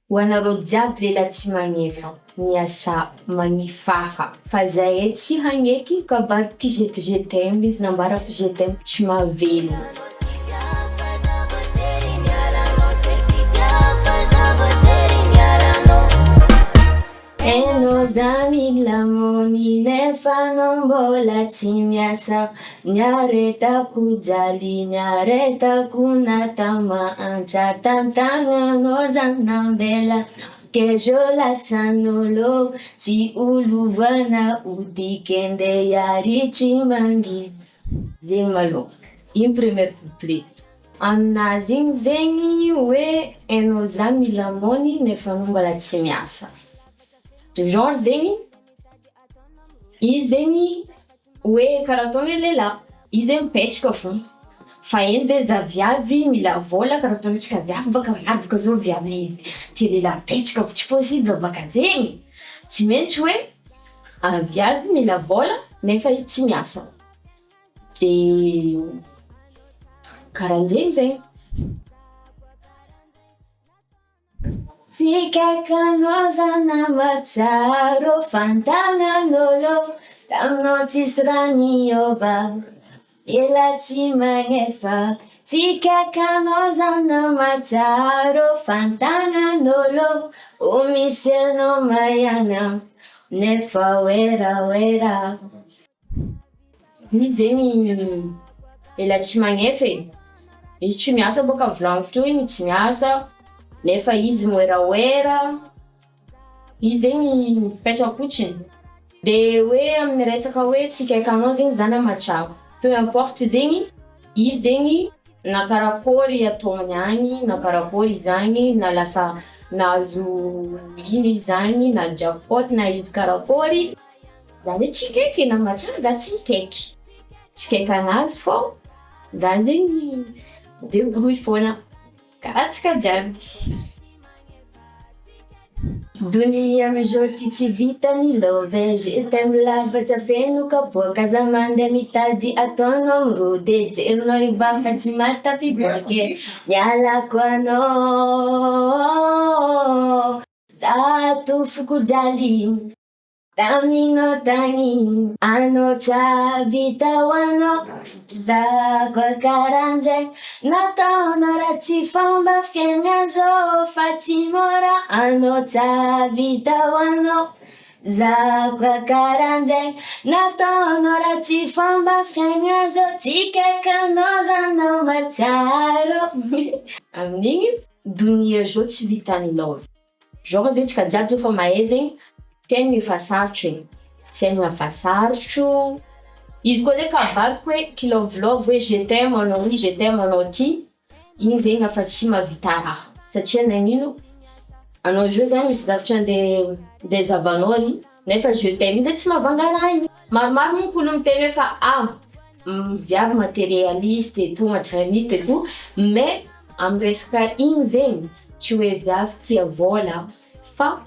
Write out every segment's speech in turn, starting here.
Ho anareo jiaby lehilahy tsy magnefa, miasa magnifaha. Fa zahay tsy hagneky ka bariky je t'aime izy nambarako je t'aime tsy mahavelogno. Eno za milamony nefa anao mbola tsy miasa, niaretako jaly niaretako natama antratantagnanao zanambela ke jo lasan'olo tsy olovana odikende yaritry mangidy. Zegny malo iny premier couplet. Aminazy igny zegny hoe hainao za milamony nefa anao mbola tsy miasa. Genre zegny izy zegny hoe karaha ataony lehilahy izy zegny mipetraka fogna fa eny zay za viavy mila vola karaha ataony antsika viavy baka maro baka zao viavy ty lehilahy mipetraka tsy possible baka zegny tsy maintsy hoe viavy mila vola nefa izy tsy miasa de karahan'zegny zegny. Tikakanao zanamba tsaro fantagnan'olo taminao tsisy raha niova ela tsy magnefa. Tikakanao zanamba tsaro fantagnan'olo ho misy anao maiana nefa oera. Izy zegny ela tsy magnefa e. Izy tsy miasa boka volagniko teo igny tsy miasa nefa izy moeraoera. Izy zegny mipetraka fotsiny. De hoe amin'ny resaka hoe tsikaikanao zegny zany amatrako. Peu importe zegny, izy zegny na karakory ataony agny, na karakory izany, na lasa nahazo ino izany, na jackpot na izy karakory, za le tsikaiky na matsara za tsy mikaiky. Tsikaikan'azy fô za zegny débrouille foana. Karaha antsika jiaby. Dunia amizao ty tsy vita ny love je t'aime lavatsy afeno kapoaka za mandeha mitady ataonao mirody jerinao ivafa tsy matafiboake mialako anao za tofoko jaly taminao tagny anao tsa vita hoanao za koa karanjay nataonao raha tsy fomba fiaigna zao fa tsy mora anao tsa vita hoanao za koa karanjay nataonao raha tsy fomba fiaigna zao tsikaikanao zanao matsaro. Amin'igny dunia zao tsy vitany love. Genre zegny tsika jiaby zao fa mahay zegny fiainana efa sarotro igny. Fiainana efa sarotro. Izy koa zegny kabako hoe kilovolova hoe je t'aime anao i je t'aime anao ty, igny zegny efa tsy mahavita raha satria nagnino anao zao zany misy zavatra nde zavanao ry nefa je t'aime zay tsy mahavanga raha igny. Maromaro monko olo miteny fa viavy matérialiste et tout matérialiste et tout mais amin'ny resaka igny zegny tsy hoe viavy tia vola fa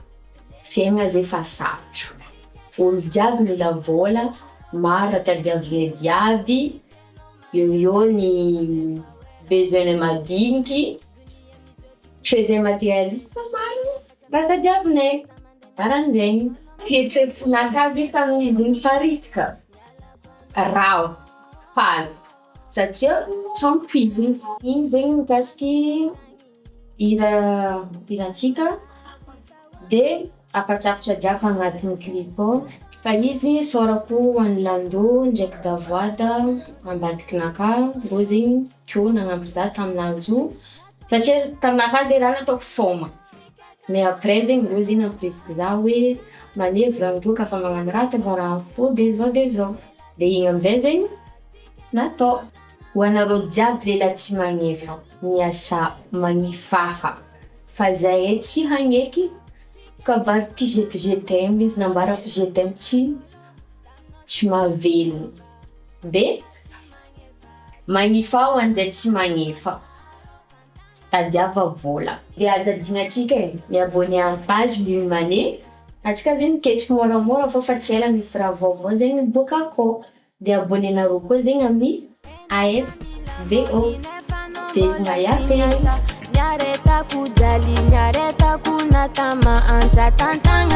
fiaigna zay fa sarotro. Olo jiaby mila vola, maro tadiavin'ny viavy, eo ny besoin madiniky, tsy hoe zay matérialiste fa maro raha tadiavinay. Karan'zegny. Ketreko fonakazy tamin'izy miparitika. Rao, faly. Satria trampoko izy. Igny zegny mikasiky hirantsika de afatrafitra jiaby agnatin'ny clip ao. Fa izy sorako hoan'ny lando ndraiky davoada ambadikinaka mbô zegny teo nagnampy za taminazy io satria taminaka zay raha nataoko sôma mais après zegny rô zegny nampiresaka za hoe manevy randreo ka fa magnano raha tava raha fô de zao de igny amizay zegny natao. Ho anareo jiaby lehilahy tsy magnefa, miasa magnifaha fa zahay tsy hagneky ka bariky je t'aime izy nambarako je t'aime tsy mahavelogno. De magnifa ho an'izay tsy magnefa tadiava vola. De azadingatsika e miabonné amin'ny page Lune Mane atsika zegny miketriky moramora fa tsy ela misy raha vaovao zegny miboaka akao. De abonné-nareo koa zegny amin'ny AFVO. De mayape. Nyareta kujali nyareta kuna kama anta tantang